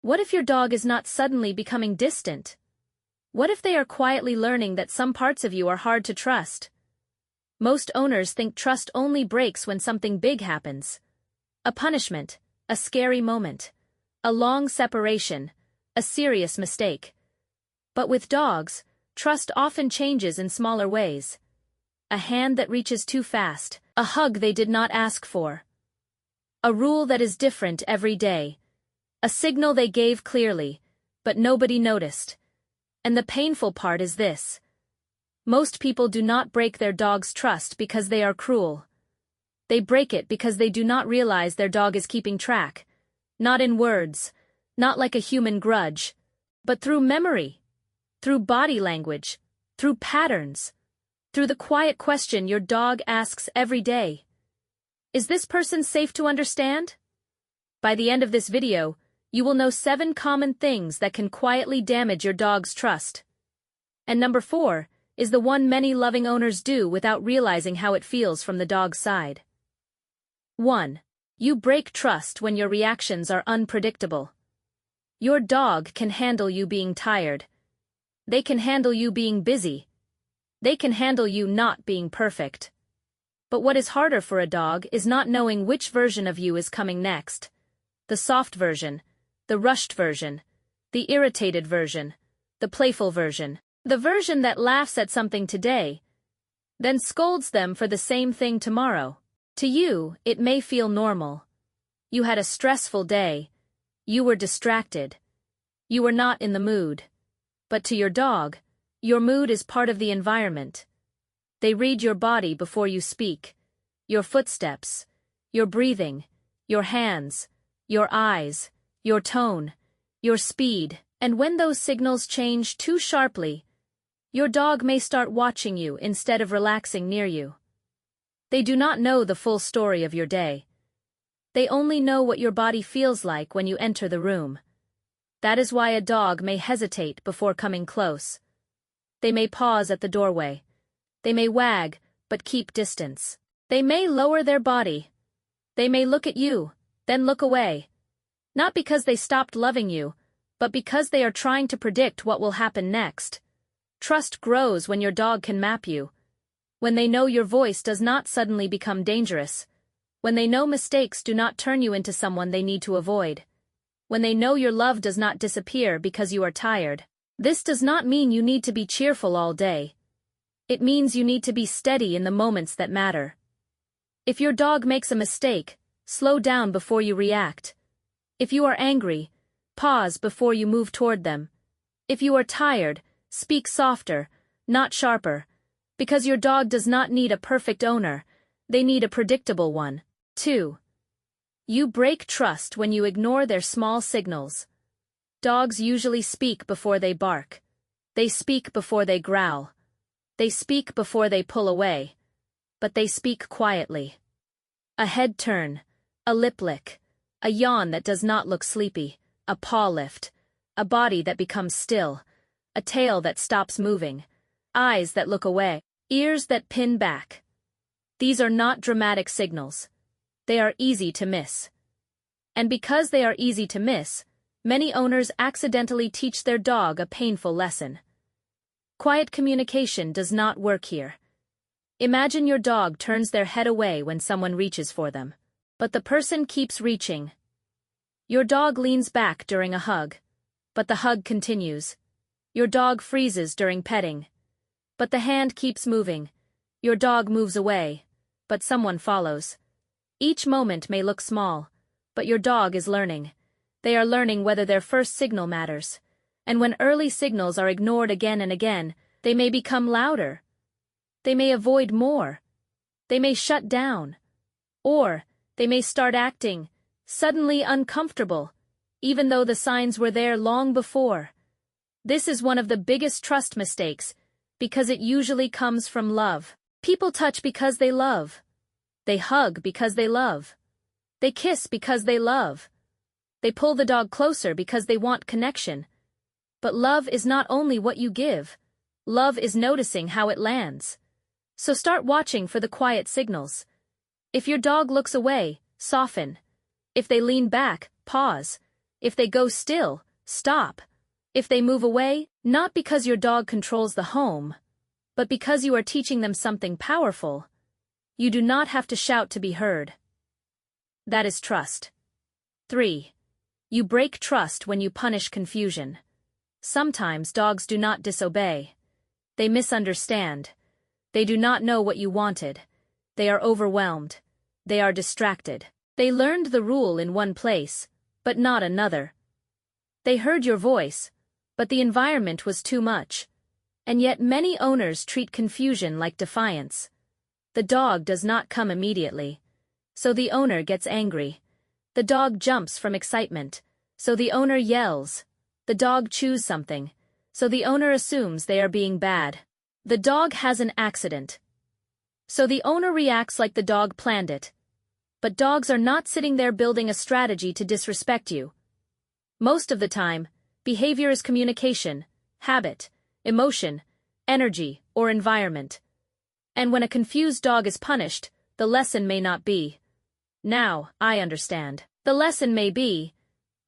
What if your dog is not suddenly becoming distant? What if they are quietly learning that some parts of you are hard to trust? Most owners think trust only breaks when something big happens. A punishment, a scary moment, a long separation, a serious mistake. But with dogs, trust often changes in smaller ways. A hand that reaches too fast, a hug they did not ask for. A rule that is different every day. A signal they gave clearly, but nobody noticed. And the painful part is this. Most people do not break their dog's trust because they are cruel. They break it because they do not realize their dog is keeping track. Not in words, not like a human grudge, but through memory, through body language, through patterns, through the quiet question your dog asks every day. Is this person safe to understand? By the end of this video, you will know 7 common things that can quietly damage your dog's trust. And number 4 is the one many loving owners do without realizing how it feels from the dog's side. 1. You break trust when your reactions are unpredictable. Your dog can handle you being tired. They can handle you being busy. They can handle you not being perfect. But what is harder for a dog is not knowing which version of you is coming next. The soft version, the rushed version, the irritated version, the playful version, the version that laughs at something today, then scolds them for the same thing tomorrow. To you, it may feel normal. You had a stressful day. You were distracted. You were not in the mood. But to your dog, your mood is part of the environment. They read your body before you speak, your footsteps, your breathing, your hands, your eyes, your tone, your speed, and when those signals change too sharply, your dog may start watching you instead of relaxing near you. They do not know the full story of your day. They only know what your body feels like when you enter the room. That is why a dog may hesitate before coming close. They may pause at the doorway. They may wag, but keep distance. They may lower their body. They may look at you, then look away. Not because they stopped loving you, but because they are trying to predict what will happen next. Trust grows when your dog can map you. When they know your voice does not suddenly become dangerous. When they know mistakes do not turn you into someone they need to avoid. When they know your love does not disappear because you are tired. This does not mean you need to be cheerful all day. It means you need to be steady in the moments that matter. If your dog makes a mistake, slow down before you react. If you are angry, pause before you move toward them. If you are tired, speak softer, not sharper. Because your dog does not need a perfect owner, they need a predictable one. 2. You break trust when you ignore their small signals. Dogs usually speak before they bark. They speak before they growl. They speak before they pull away. But they speak quietly. A head turn, a lip lick, a yawn that does not look sleepy, a paw lift, a body that becomes still, a tail that stops moving, eyes that look away, ears that pin back. These are not dramatic signals. They are easy to miss. And because they are easy to miss, many owners accidentally teach their dog a painful lesson. Quiet communication does not work here. Imagine your dog turns their head away when someone reaches for them. But the person keeps reaching. Your dog leans back during a hug. But the hug continues. Your dog freezes during petting. But the hand keeps moving. Your dog moves away. But someone follows. Each moment may look small. But your dog is learning. They are learning whether their first signal matters. And when early signals are ignored again and again, they may become louder. They may avoid more. They may shut down. Or they may start acting suddenly uncomfortable, even though the signs were there long before. This is one of the biggest trust mistakes, because it usually comes from love. People touch because they love. They hug because they love. They kiss because they love. They pull the dog closer because they want connection. But love is not only what you give. Love is noticing how it lands. So start watching for the quiet signals. If your dog looks away, soften. If they lean back, pause. If they go still, stop. If they move away, not because your dog controls the home, but because you are teaching them something powerful. You do not have to shout to be heard. That is trust. 3. You break trust when you punish confusion. Sometimes dogs do not disobey. They misunderstand. They do not know what you wanted. They are overwhelmed. They are distracted. They learned the rule in one place, but not another. They heard your voice, but the environment was too much. And yet many owners treat confusion like defiance. The dog does not come immediately, so the owner gets angry. The dog jumps from excitement, so the owner yells. The dog chews something, so the owner assumes they are being bad. The dog has an accident, so the owner reacts like the dog planned it. But dogs are not sitting there building a strategy to disrespect you. Most of the time, behavior is communication, habit, emotion, energy, or environment. And when a confused dog is punished, the lesson may not be, "Now, I understand." The lesson may be,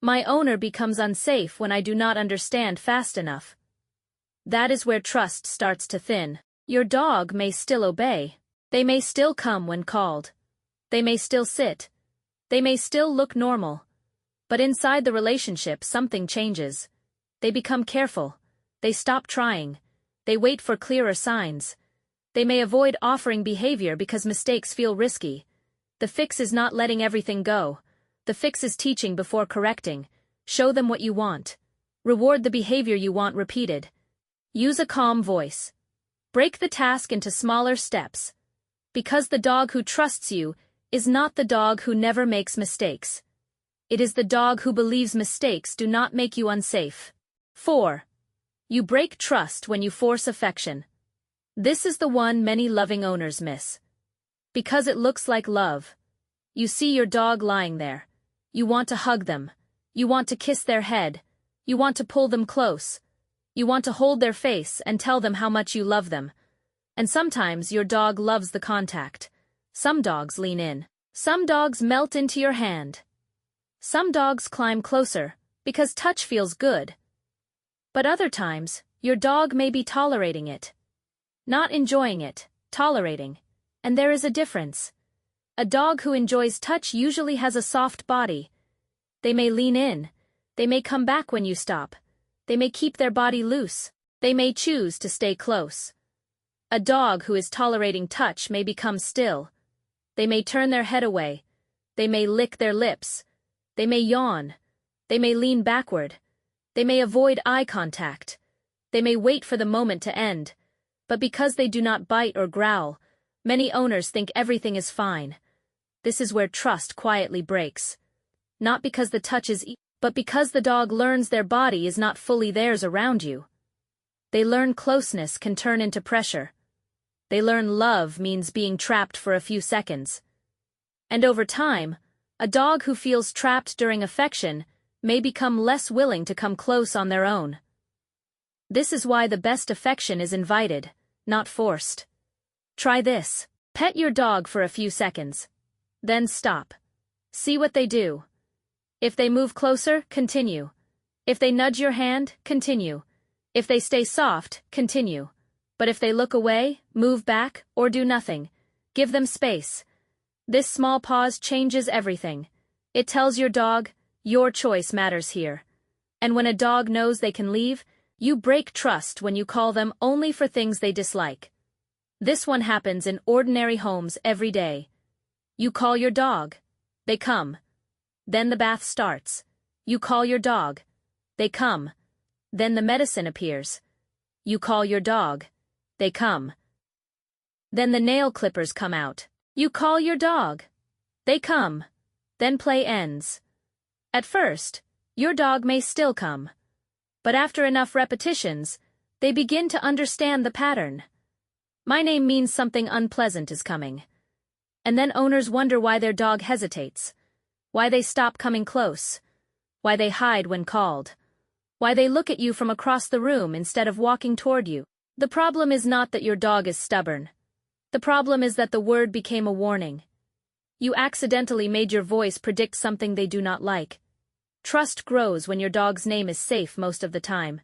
"My owner becomes unsafe when I do not understand fast enough." That is where trust starts to thin. Your dog may still obey. They may still come when called. They may still sit. They may still look normal. But inside the relationship, something changes. They become careful. They stop trying. They wait for clearer signs. They may avoid offering behavior because mistakes feel risky. The fix is not letting everything go. The fix is teaching before correcting. Show them what you want. Reward the behavior you want repeated. Use a calm voice. Break the task into smaller steps. Because the dog who trusts you is not the dog who never makes mistakes. It is the dog who believes mistakes do not make you unsafe. 4. You break trust when you force affection. This is the one many loving owners miss. Because it looks like love. You see your dog lying there. You want to hug them. You want to kiss their head. You want to pull them close. You want to hold their face and tell them how much you love them. And sometimes your dog loves the contact. Some dogs lean in. Some dogs melt into your hand. Some dogs climb closer, because touch feels good. But other times, your dog may be tolerating it. Not enjoying it, tolerating. And there is a difference. A dog who enjoys touch usually has a soft body. They may lean in. They may come back when you stop. They may keep their body loose. They may choose to stay close. A dog who is tolerating touch may become still. They may turn their head away. They may lick their lips. They may yawn. They may lean backward. They may avoid eye contact. They may wait for the moment to end. But because they do not bite or growl, many owners think everything is fine. This is where trust quietly breaks. Not because the touch is easy, but because the dog learns their body is not fully theirs around you. They learn closeness can turn into pressure. They learn love means being trapped for a few seconds. And over time, a dog who feels trapped during affection may become less willing to come close on their own. This is why the best affection is invited, not forced. Try this. Pet your dog for a few seconds. Then stop. See what they do. If they move closer, continue. If they nudge your hand, continue. If they stay soft, continue. But if they look away, move back, or do nothing, give them space. This small pause changes everything. It tells your dog, your choice matters here. And when a dog knows they can leave, you break trust when you call them only for things they dislike. This one happens in ordinary homes every day. You call your dog. They come. Then the bath starts. You call your dog. They come. Then the medicine appears. You call your dog. They come. Then the nail clippers come out. You call your dog. They come. Then play ends. At first, your dog may still come. But after enough repetitions, they begin to understand the pattern. My name means something unpleasant is coming. And then owners wonder why their dog hesitates. Why they stop coming close. Why they hide when called. Why they look at you from across the room instead of walking toward you. The problem is not that your dog is stubborn. The problem is that the word became a warning. You accidentally made your voice predict something they do not like. Trust grows when your dog's name is safe most of the time.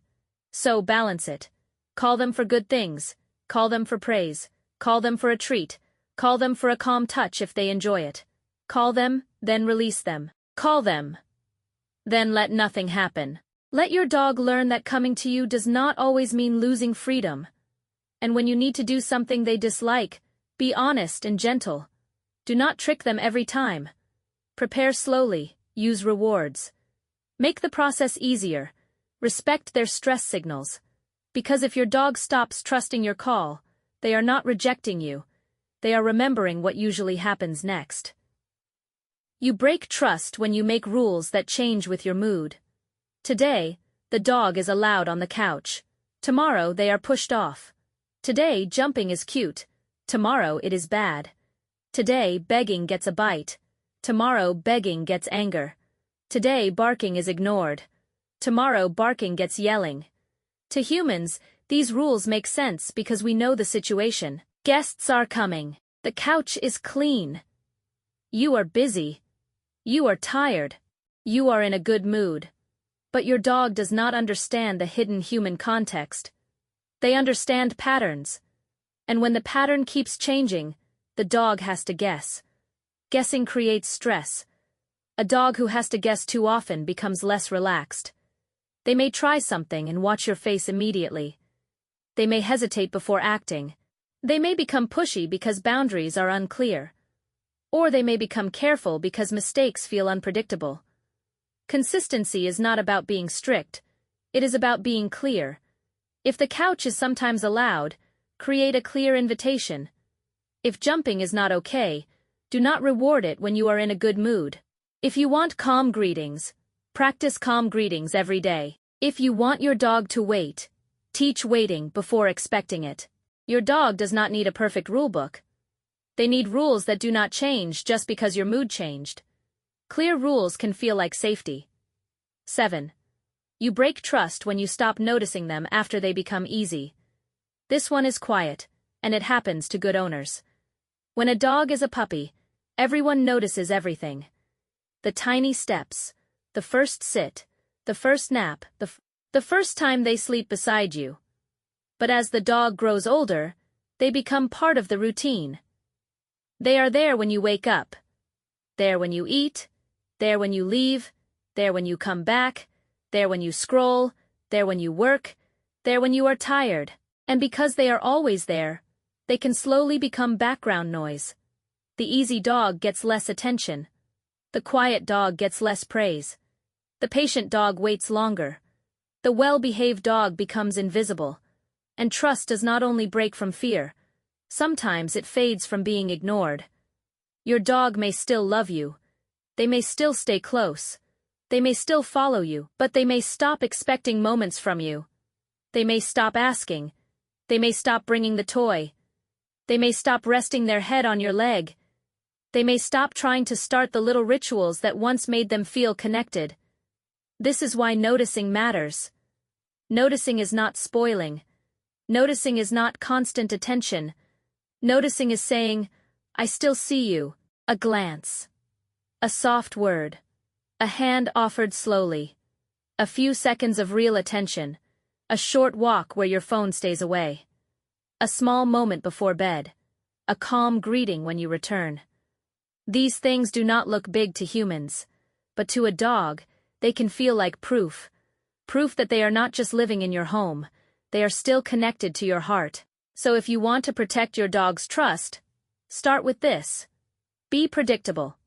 So balance it. Call them for good things. Call them for praise. Call them for a treat. Call them for a calm touch if they enjoy it. Call them, then release them. Call them. Then let nothing happen. Let your dog learn that coming to you does not always mean losing freedom. And when you need to do something they dislike, be honest and gentle. Do not trick them every time. Prepare slowly, use rewards. Make the process easier. Respect their stress signals. Because if your dog stops trusting your call, they are not rejecting you. They are remembering what usually happens next. You break trust when you make rules that change with your mood. Today, the dog is allowed on the couch. Tomorrow they are pushed off. Today jumping is cute. Tomorrow it is bad. Today begging gets a bite. Tomorrow begging gets anger. Today barking is ignored. Tomorrow barking gets yelling. To humans, these rules make sense because we know the situation. Guests are coming. The couch is clean. You are busy. You are tired. You are in a good mood. But your dog does not understand the hidden human context. They understand patterns. And when the pattern keeps changing, the dog has to guess. Guessing creates stress. A dog who has to guess too often becomes less relaxed. They may try something and watch your face immediately. They may hesitate before acting. They may become pushy because boundaries are unclear. Or they may become careful because mistakes feel unpredictable. Consistency is not about being strict. It is about being clear. If the couch is sometimes allowed, create a clear invitation. If jumping is not okay, do not reward it when you are in a good mood. If you want calm greetings, practice calm greetings every day. If you want your dog to wait, teach waiting before expecting it. Your dog does not need a perfect rulebook. They need rules that do not change just because your mood changed. Clear rules can feel like safety. 7. You break trust when you stop noticing them after they become easy. This one is quiet, and it happens to good owners. When a dog is a puppy, everyone notices everything. The tiny steps, the first sit, the first nap, the first time they sleep beside you. But as the dog grows older, they become part of the routine. They are there when you wake up, there when you eat, there when you leave, there when you come back, there when you scroll, there when you work, there when you are tired. And because they are always there, they can slowly become background noise. The easy dog gets less attention. The quiet dog gets less praise. The patient dog waits longer. The well-behaved dog becomes invisible. And trust does not only break from fear. Sometimes it fades from being ignored. Your dog may still love you. They may still stay close. They may still follow you, but they may stop expecting moments from you. They may stop asking. They may stop bringing the toy. They may stop resting their head on your leg. They may stop trying to start the little rituals that once made them feel connected. This is why noticing matters. Noticing is not spoiling. Noticing is not constant attention. Noticing is saying, I still see you. A glance. A soft word. A hand offered slowly. A few seconds of real attention. A short walk where your phone stays away. A small moment before bed. A calm greeting when you return. These things do not look big to humans, but to a dog, they can feel like proof. Proof that they are not just living in your home, they are still connected to your heart. So if you want to protect your dog's trust, start with this. Be predictable.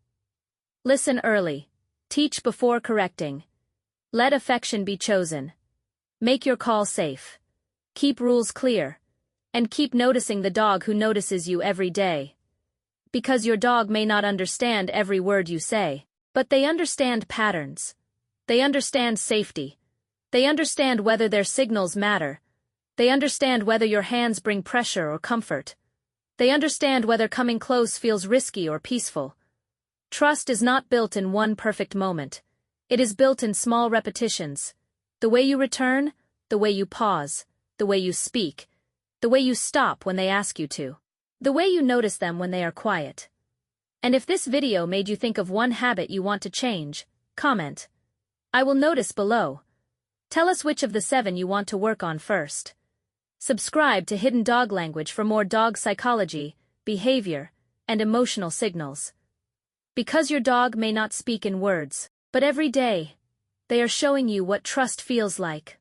Listen early. Teach before correcting. Let affection be chosen. Make your call safe. Keep rules clear. And keep noticing the dog who notices you every day. Because your dog may not understand every word you say, but they understand patterns. They understand safety. They understand whether their signals matter. They understand whether your hands bring pressure or comfort. They understand whether coming close feels risky or peaceful. Trust is not built in one perfect moment. It is built in small repetitions. The way you return, the way you pause, the way you speak, the way you stop when they ask you to. The way you notice them when they are quiet. And if this video made you think of one habit you want to change, comment. I will notice below. Tell us which of the 7 you want to work on first. Subscribe to Hidden Dog Language for more dog psychology, behavior, and emotional signals. Because your dog may not speak in words, but every day, they are showing you what trust feels like.